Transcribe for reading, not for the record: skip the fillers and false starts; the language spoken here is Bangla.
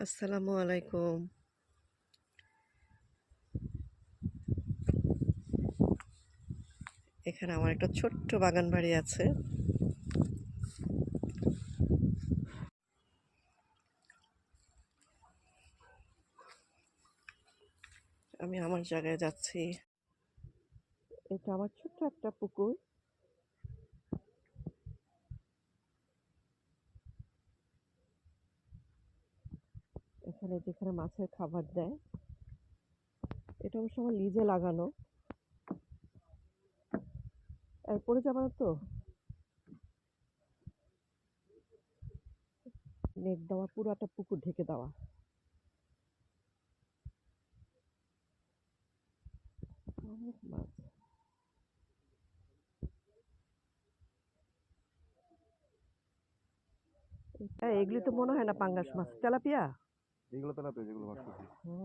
আসসালামু আলাইকুম। এখানে আমার একটা ছোট্ট বাগান বাড়ি আছে। আমি আমার জায়গায় যাচ্ছি। এটা আমার ছোট্ট একটা পুকুর। এখানে যেখানে মাছের খাবার দেয়, এটা অবশ্য আমার লিজে লাগানো। পড়ে যাবে না তো? নেট দেওয়া, পুরাটা পুকুর ঢেকে দেওয়া। অনেক মাছ। এগুলি তো মনে হয় না পাঙ্গাস মাছ, তেলাপিয়া। এগুলো তেলাপিয়া যেগুলো ভাসতেছি। ও,